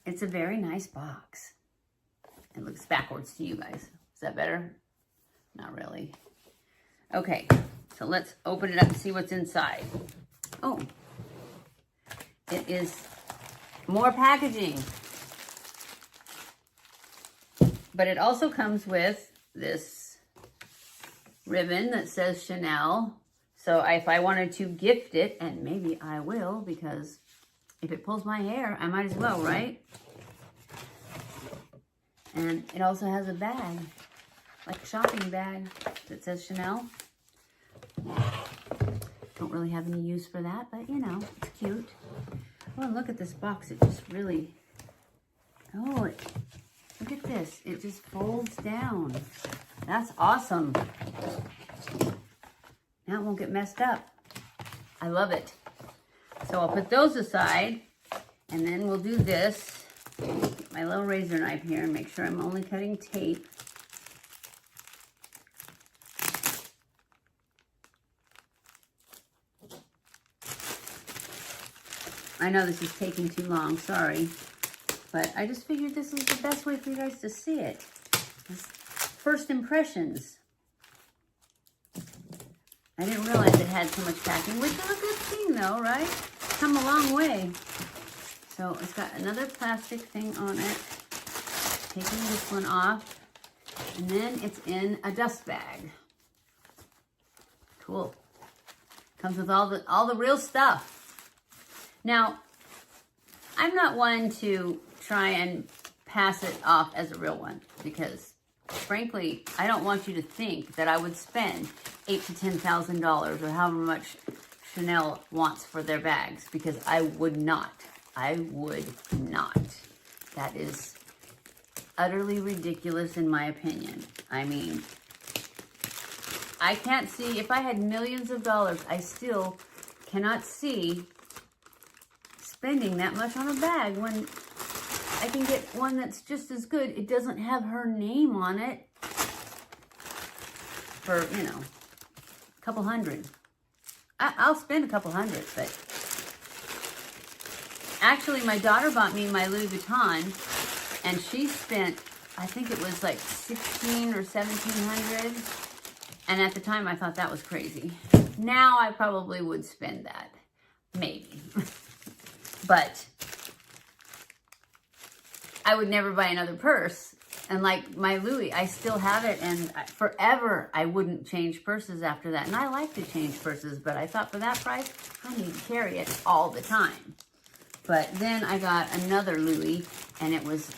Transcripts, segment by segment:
it's a very nice box. It looks backwards to you guys. Is that better? Not really. Okay, so let's open it up and see what's inside. Oh, it is more packaging. But it also comes with this ribbon that says Chanel. So if I wanted to gift it, and maybe I will, because if it pulls my hair, I might as well, right? And it also has a bag, like a shopping bag that says Chanel. Don't really have any use for that, but you know, it's cute. Oh, and look at this box. It just really, look at this. It just folds down. That's awesome. Now it won't get messed up. I love it. So I'll put those aside, and then we'll do this. Get my little razor knife here and make sure I'm only cutting tape. I know this is taking too long, sorry. But I just figured this was the best way for you guys to see it. First impressions. I didn't realize it had so much packing, which is a good thing though, right? Come a long way. So it's got another plastic thing on it. Taking this one off. And then it's in a dust bag. Cool. Comes with all the real stuff. Now, I'm not one to try and pass it off as a real one because, frankly, I don't want you to think that I would spend $8,000 to $10,000 or however much Chanel wants for their bags, because I would not. I would not. That is utterly ridiculous in my opinion. I mean, I can't see, if I had millions of dollars, I still cannot see spending that much on a bag when I can get one that's just as good. It doesn't have her name on it for, you know, a couple hundred. I'll spend a couple hundred, but actually my daughter bought me my Louis Vuitton and she spent, I think it was like $1,600 or $1,700. And at the time I thought that was crazy. Now I probably would spend that, maybe. But I would never buy another purse. And like my Louis, I still have it, and forever I wouldn't change purses after that. And I like to change purses, but I thought for that price, I need to carry it all the time. But then I got another Louis, and it was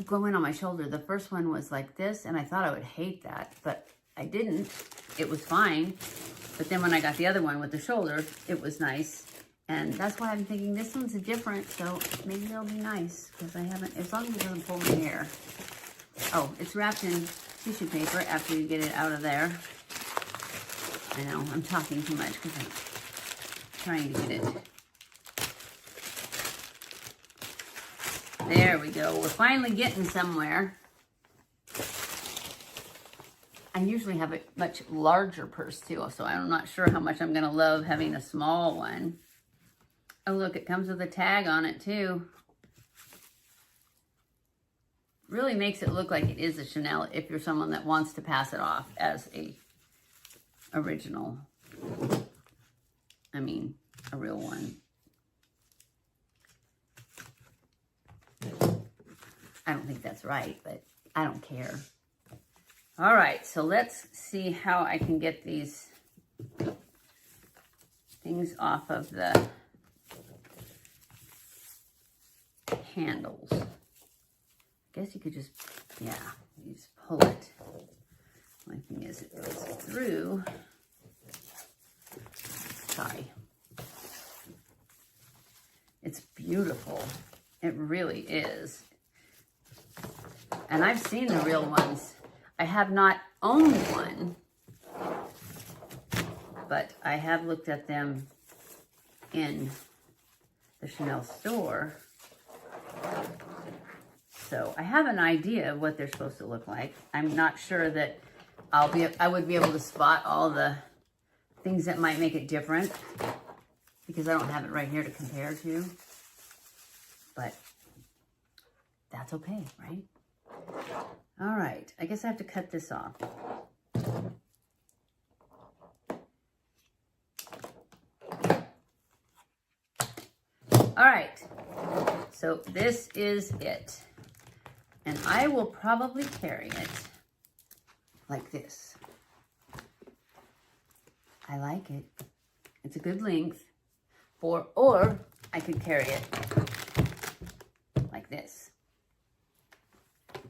going on my shoulder. The first one was like this, and I thought I would hate that, but I didn't. It was fine. But then when I got the other one with the shoulder, it was nice. And that's why I'm thinking this one's different, so maybe it'll be nice, because I haven't, as long as it doesn't pull my hair. Oh, it's wrapped in tissue paper after you get it out of there. I know, I'm talking too much because I'm trying to get it. There we go. We're finally getting somewhere. I usually have a much larger purse too, so I'm not sure how much I'm going to love having a small one. Oh, look, it comes with a tag on it, too. Really makes it look like it is a Chanel if you're someone that wants to pass it off as a original. I mean, a real one. I don't think that's right, but I don't care. All right, so let's see how I can get these things off of the handles. I guess you could just, yeah, you just pull it. My thing is, it goes through. Sorry. It's beautiful. It really is. And I've seen the real ones. I have not owned one, but I have looked at them in the Chanel store. So I have an idea of what they're supposed to look like. I'm not sure that I would be able to spot all the things that might make it different, because I don't have it right here to compare to. But that's okay, right? All right, I guess I have to cut this off. All right, so this is it. And I will probably carry it like this. I like it. It's a good length. Or I could carry it like this.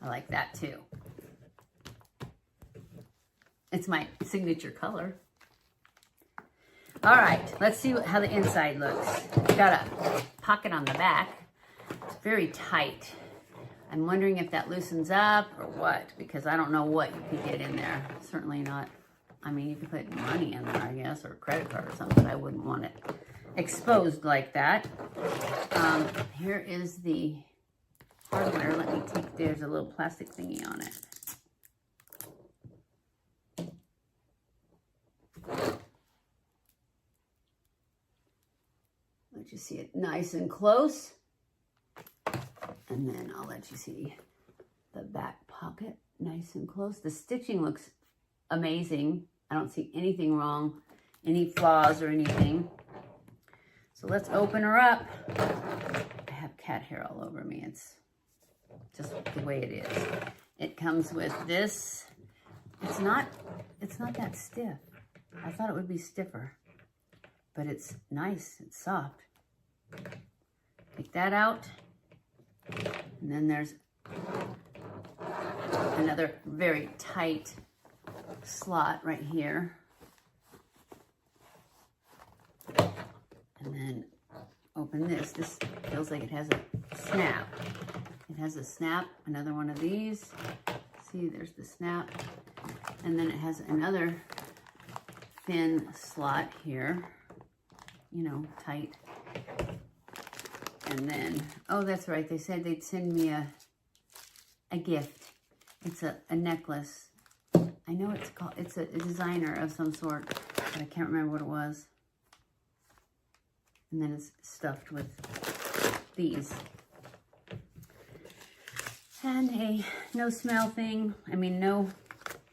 I like that too. It's my signature color. All right, let's see how the inside looks. It's got a pocket on the back. It's very tight. I'm wondering if that loosens up or what, because I don't know what you could get in there. Certainly not, I mean, you could put money in there, I guess, or a credit card or something, but I wouldn't want it exposed like that. Here is the hardware. Let me take, there's a little plastic thingy on it. Let you see it nice and close. And then I'll let you see the back pocket nice and close. The stitching looks amazing. I don't see anything wrong, any flaws or anything. So let's open her up. I have cat hair all over me. It's just the way it is. It comes with this. It's not that stiff. I thought it would be stiffer, but it's nice, it's soft. Take that out. And then there's another very tight slot right here. And then open this. This feels like it has a snap. It has a snap, another one of these. See, there's the snap. And then it has another thin slot here, you know, tight. And then, oh, that's right. They said they'd send me a gift. It's a necklace. I know it's called, it's a designer of some sort, but I can't remember what it was. And then it's stuffed with these. And a no smell thing. I mean, no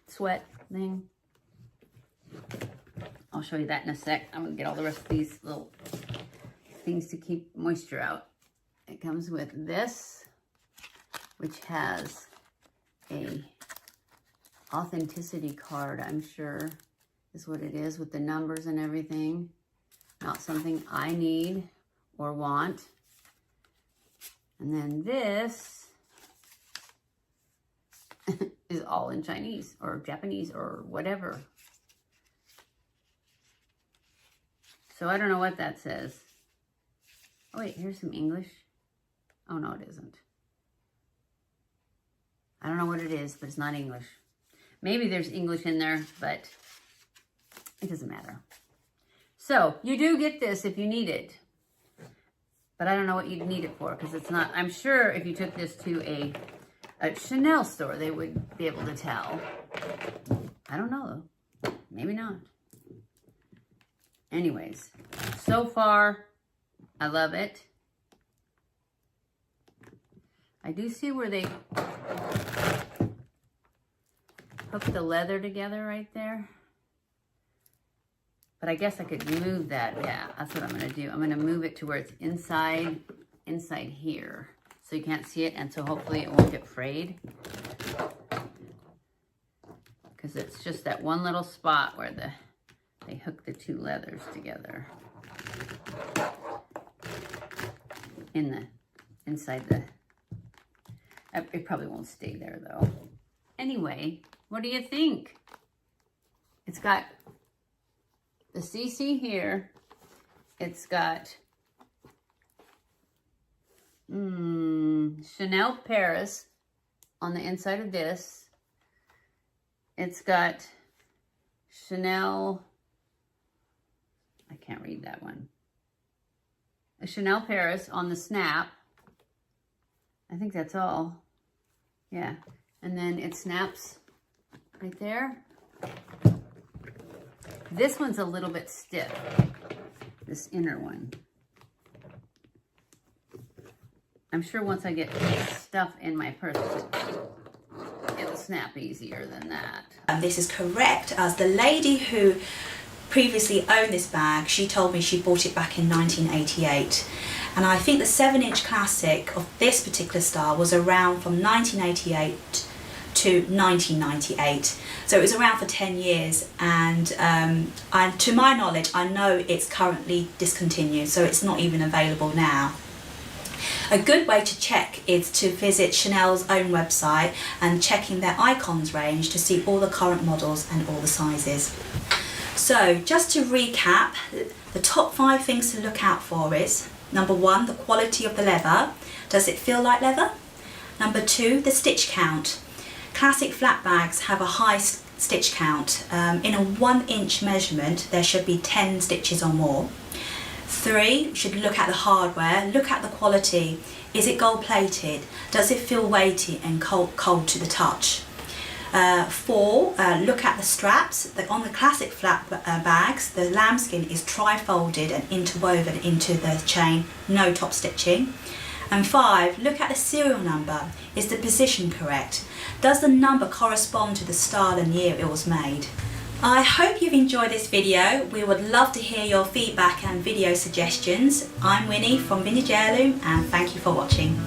sweat thing. I'll show you that in a sec. I'm gonna get all the rest of these little things to keep moisture out. It comes with this, which has a authenticity card, I'm sure is what it is, with the numbers and everything. Not something I need or want. And then this is all in Chinese or Japanese or whatever. So I don't know what that says. Oh wait, here's some English. Oh no, it isn't. I don't know what it is, but it's not English. Maybe there's English in there, but it doesn't matter. So you do get this if you need it, but I don't know what you'd need it for, because it's not, I'm sure if you took this to a Chanel store, they would be able to tell. I don't know though, maybe not. Anyways, so far, I love it. I do see where they hook the leather together right there. But I guess I could move that. Yeah, that's what I'm going to do. I'm going to move it to where it's inside here. So you can't see it, and so hopefully it won't get frayed. Because it's just that one little spot where they hook the two leathers together. Inside the, it probably won't stay there though. Anyway, what do you think? It's got the CC here. It's got Chanel Paris on the inside of this. It's got Chanel, I can't read that one. A Chanel Paris on the snap. I think that's all. Yeah. And then it snaps right there. This one's a little bit stiff, this inner one. I'm sure once I get stuff in my purse, it'll snap easier than that. And this is correct, as the lady who previously owned this bag, she told me she bought it back in 1988. And I think the 7-inch classic of this particular style was around from 1988 to 1998. So it was around for 10 years, and to my knowledge, I know it's currently discontinued, so it's not even available now. A good way to check is to visit Chanel's own website and checking their icons range to see all the current models and all the sizes. So just to recap, the top 5 things to look out for is: number 1, the quality of the leather. Does it feel like leather? Number 2, the stitch count. Classic flat bags have a high stitch count. In a 1-inch measurement, there should be 10 stitches or more. 3, you should look at the hardware, look at the quality. Is it gold plated? Does it feel weighty and cold to the touch? 4, look at the straps. On the classic flat bags, the lambskin is tri-folded and interwoven into the chain, no top stitching. And 5, look at the serial number. Is the position correct? Does the number correspond to the style and year it was made? I hope you've enjoyed this video. We would love to hear your feedback and video suggestions. I'm Winnie from Vintage Heirloom, and thank you for watching.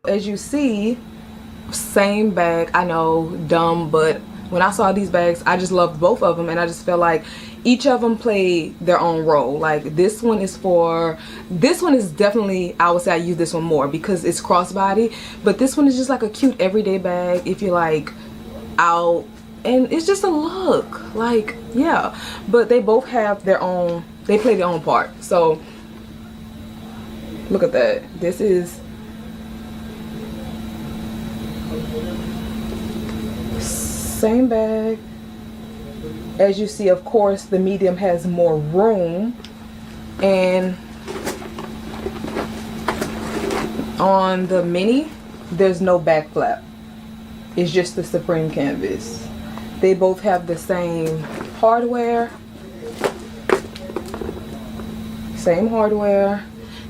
As you see, same bag. I know, dumb, but when I saw these bags, I just loved both of them, and I just felt like each of them play their own role. Like this one is definitely, I would say I use this one more because it's crossbody, but this one is just like a cute everyday bag if you're like out, and it's just a look, like, yeah. But they both have their own, they play their own part. So look at that. This is same bag. As you see, of course, the medium has more room, and on the mini there's no back flap. It's just the Supreme canvas. They both have the same hardware,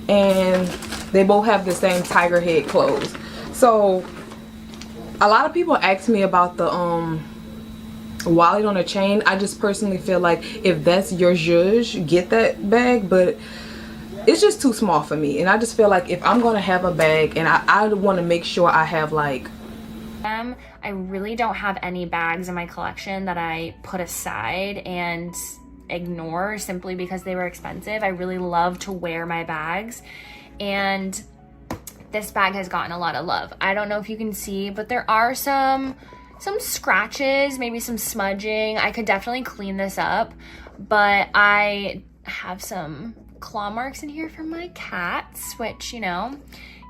and they both have the same tiger head clothes. So a lot of people ask me about the wallet on a chain. I just personally feel like if that's your zhuzh, get that bag, but it's just too small for me. And I just feel like if I'm gonna have a bag, and I want to make sure I have like I really don't have any bags in my collection that I put aside and ignore simply because they were expensive. I really love to wear my bags, and this bag has gotten a lot of love. I don't know if you can see, but there are some scratches, maybe some smudging. I could definitely clean this up, but I have some claw marks in here from my cats, which, you know,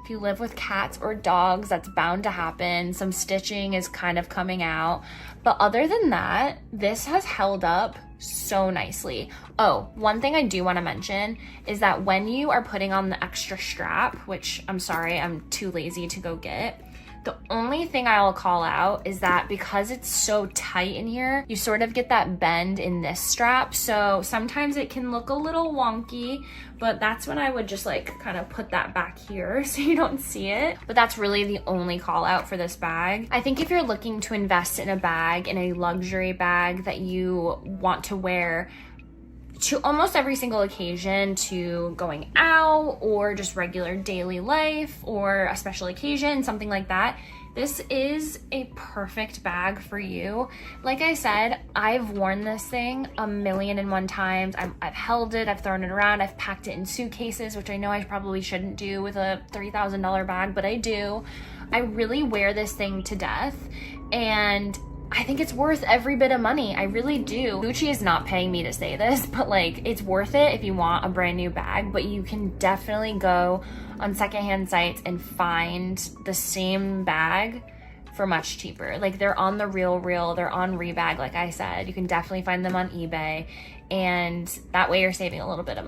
if you live with cats or dogs, that's bound to happen. Some stitching is kind of coming out, but other than that, this has held up so nicely. Oh, one thing I do want to mention is that when you are putting on the extra strap, which I'm sorry, I'm too lazy to go get, the only thing I'll call out is that because it's so tight in here, you sort of get that bend in this strap. So sometimes it can look a little wonky, but that's when I would just like kind of put that back here so you don't see it. But that's really the only call out for this bag. I think if you're looking to invest in a bag, in a luxury bag that you want to wear to almost every single occasion, to going out or just regular daily life or a special occasion, something like that, this is a perfect bag for you. Like I said, I've worn this thing 1,000,001 times. I've held it, I've thrown it around, I've packed it in suitcases, which I know I probably shouldn't do with a $3,000 bag, but I do. I really wear this thing to death, and I think it's worth every bit of money. I really do. Gucci is not paying me to say this, but like, it's worth it if you want a brand new bag, but you can definitely go on secondhand sites and find the same bag for much cheaper. Like, they're on the RealReal, they're on Rebag, like I said. You can definitely find them on eBay, and that way you're saving a little bit of money.